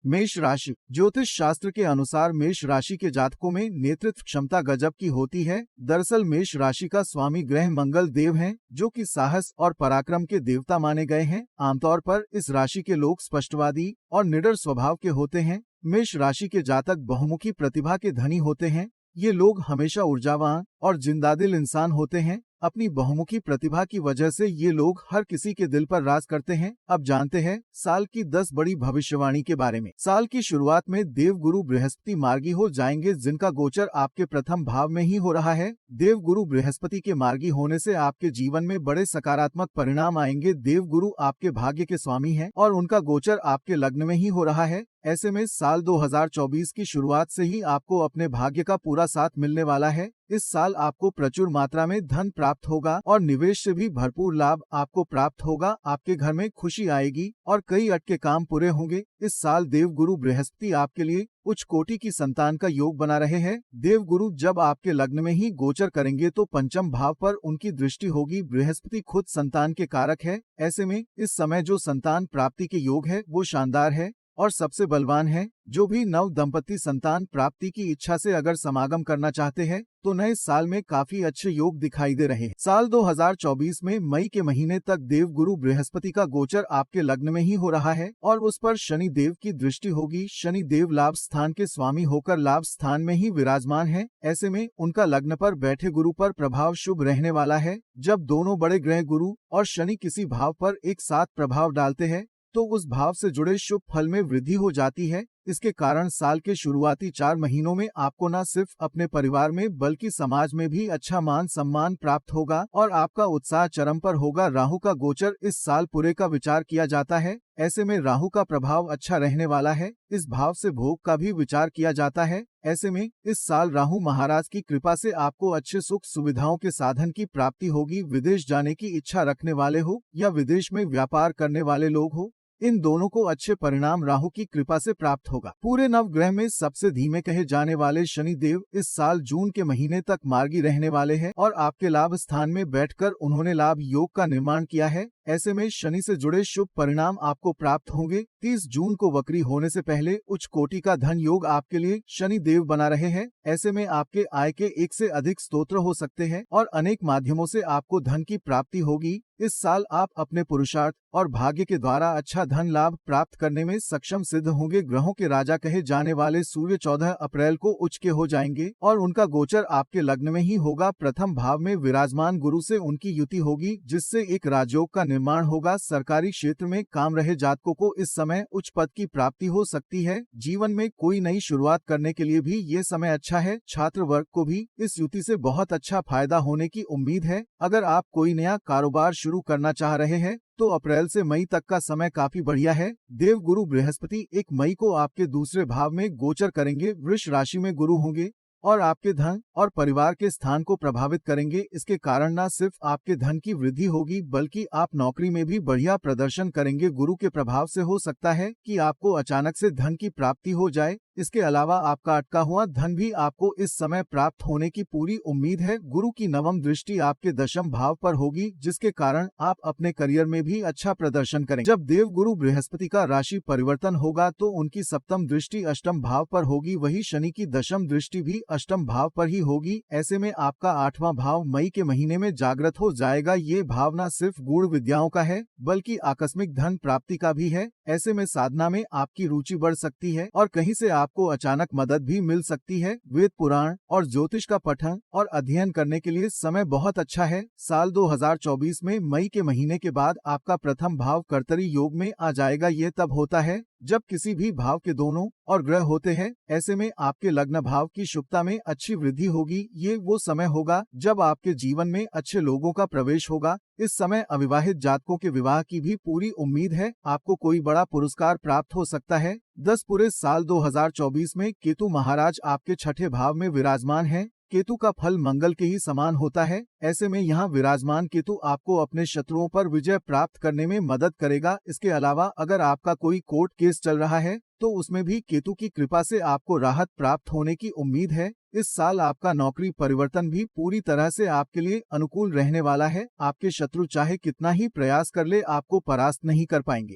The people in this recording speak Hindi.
मेष राशि। ज्योतिष शास्त्र के अनुसार मेष राशि के जातकों में नेतृत्व क्षमता गजब की होती है। दरअसल मेष राशि का स्वामी ग्रह मंगल देव हैं, जो कि साहस और पराक्रम के देवता माने गए हैं। आमतौर पर इस राशि के लोग स्पष्टवादी और निडर स्वभाव के होते हैं। मेष राशि के जातक बहुमुखी प्रतिभा के धनी होते हैं। ये लोग हमेशा ऊर्जावान और जिंदादिल इंसान होते हैं। अपनी बहुमुखी प्रतिभा की वजह से ये लोग हर किसी के दिल पर राज करते हैं। अब जानते हैं साल की 10 बड़ी भविष्यवाणी के बारे में। साल की शुरुआत में देव गुरु बृहस्पति मार्गी हो जाएंगे, जिनका गोचर आपके प्रथम भाव में ही हो रहा है। देव गुरु बृहस्पति के मार्गी होने से आपके जीवन में बड़े सकारात्मक परिणाम आएंगे। देव गुरु आपके भाग्य के स्वामी हैं और उनका गोचर आपके लग्न में ही हो रहा है। ऐसे में साल 2024 की शुरुआत से ही आपको अपने भाग्य का पूरा साथ मिलने वाला है। इस साल आपको प्रचुर मात्रा में धन प्राप्त होगा और निवेश से भी भरपूर लाभ आपको प्राप्त होगा। आपके घर में खुशी आएगी और कई अटके काम पूरे होंगे। इस साल देव गुरु बृहस्पति आपके लिए उच्च कोटि की संतान का योग बना रहे हैं। देव गुरु जब आपके लग्न में ही गोचर करेंगे तो पंचम भाव पर उनकी दृष्टि होगी। बृहस्पति खुद संतान के कारक है। ऐसे में इस समय जो संतान प्राप्ति के योग है वो शानदार है और सबसे बलवान है। जो भी नव दंपति संतान प्राप्ति की इच्छा से अगर समागम करना चाहते हैं तो नए साल में काफी अच्छे योग दिखाई दे रहे हैं। साल 2024 में मई के महीने तक देव गुरु बृहस्पति का गोचर आपके लग्न में ही हो रहा है और उस पर शनि देव की दृष्टि होगी। शनि देव लाभ स्थान के स्वामी होकर लाभ स्थान में ही विराजमान है। ऐसे में उनका लग्न पर बैठे गुरु पर प्रभाव शुभ रहने वाला है। जब दोनों बड़े ग्रह गुरु और शनि किसी भाव पर एक साथ प्रभाव डालते हैं तो उस भाव से जुड़े शुभ फल में वृद्धि हो जाती है। इसके कारण साल के शुरुआती 4 महीनों में आपको न सिर्फ अपने परिवार में बल्कि समाज में भी अच्छा मान सम्मान प्राप्त होगा और आपका उत्साह चरम पर होगा। राहु का गोचर इस साल पूरे का विचार किया जाता है। ऐसे में राहु का प्रभाव अच्छा रहने वाला है। इस भाव से भोग का भी विचार किया जाता है। ऐसे में इस साल राहु महाराज की कृपा से आपको अच्छे सुख सुविधाओं के साधन की प्राप्ति होगी। विदेश जाने की इच्छा रखने वाले हो या विदेश में व्यापार करने वाले लोग हो, इन दोनों को अच्छे परिणाम राहु की कृपा से प्राप्त होगा। पूरे नवग्रह में सबसे धीमे कहे जाने वाले शनि देव इस साल जून के महीने तक मार्गी रहने वाले हैं और आपके लाभ स्थान में बैठकर उन्होंने लाभ योग का निर्माण किया है। ऐसे में शनि से जुड़े शुभ परिणाम आपको प्राप्त होंगे। 30 जून को वक्री होने से पहले उच्च कोटि का धन योग आपके लिए शनि देव बना रहे हैं। ऐसे में आपके आय के एक से अधिक स्तोत्र हो सकते हैं और अनेक माध्यमों से आपको धन की प्राप्ति होगी। इस साल आप अपने पुरुषार्थ और भाग्य के द्वारा अच्छा धन लाभ प्राप्त करने में सक्षम सिद्ध होंगे। ग्रहों के राजा कहे जाने वाले सूर्य 14 अप्रैल को उच्च के हो जाएंगे और उनका गोचर आपके लग्न में ही होगा। प्रथम भाव में विराजमान गुरु से उनकी युति होगी, जिससे एक राजयोग का निर्माण होगा। सरकारी क्षेत्र में काम रहे जातकों को इस समय उच्च पद की प्राप्ति हो सकती है। जीवन में कोई नई शुरुआत करने के लिए भी ये समय अच्छा है। छात्र वर्ग को भी इस युति से बहुत अच्छा फायदा होने की उम्मीद है। अगर आप कोई नया कारोबार शुरू करना चाह रहे हैं तो अप्रैल से मई तक का समय काफी बढ़िया है। देव गुरु बृहस्पति 1 मई को आपके दूसरे भाव में गोचर करेंगे। वृष राशि में गुरु होंगे और आपके धन और परिवार के स्थान को प्रभावित करेंगे। इसके कारण न सिर्फ आपके धन की वृद्धि होगी बल्कि आप नौकरी में भी बढ़िया प्रदर्शन करेंगे। गुरु के प्रभाव से हो सकता है कि आपको अचानक से धन की प्राप्ति हो जाए। इसके अलावा आपका अटका हुआ धन भी आपको इस समय प्राप्त होने की पूरी उम्मीद है। गुरु की नवम दृष्टि आपके दशम भाव पर होगी, जिसके कारण आप अपने करियर में भी अच्छा प्रदर्शन करेंगे। जब देव गुरु बृहस्पति का राशि परिवर्तन होगा तो उनकी सप्तम दृष्टि अष्टम भाव पर होगी। वही शनि की दशम दृष्टि भी अष्टम भाव पर ही होगी। ऐसे में आपका 8वां भाव मई के महीने में जागृत हो जाएगा। ये भाव न सिर्फ गूढ़ विद्याओं का है बल्कि आकस्मिक धन प्राप्ति का भी है। ऐसे में साधना में आपकी रुचि बढ़ सकती है और कहीं से आपको अचानक मदद भी मिल सकती है। वेद पुराण और ज्योतिष का पठन और अध्ययन करने के लिए समय बहुत अच्छा है। साल 2024 में मई के महीने के बाद आपका प्रथम भाव कर्तरी योग में आ जाएगा। ये तब होता है जब किसी भी भाव के दोनों और ग्रह होते हैं। ऐसे में आपके लग्न भाव की शुभता में अच्छी वृद्धि होगी। ये वो समय होगा जब आपके जीवन में अच्छे लोगों का प्रवेश होगा। इस समय अविवाहित जातकों के विवाह की भी पूरी उम्मीद है। आपको कोई बड़ा पुरस्कार प्राप्त हो सकता है। 10 पूरे साल 2024 में केतु महाराज आपके 6ठे भाव में विराजमान हैं। केतु का फल मंगल के ही समान होता है। ऐसे में यहाँ विराजमान केतु आपको अपने शत्रुओं पर विजय प्राप्त करने में मदद करेगा। इसके अलावा अगर आपका कोई कोर्ट केस चल रहा है तो उसमें भी केतु की कृपा से आपको राहत प्राप्त होने की उम्मीद है। इस साल आपका नौकरी परिवर्तन भी पूरी तरह से आपके लिए अनुकूल रहने वाला है। आपके शत्रु चाहे कितना ही प्रयास कर ले आपको परास्त नहीं कर पाएंगे।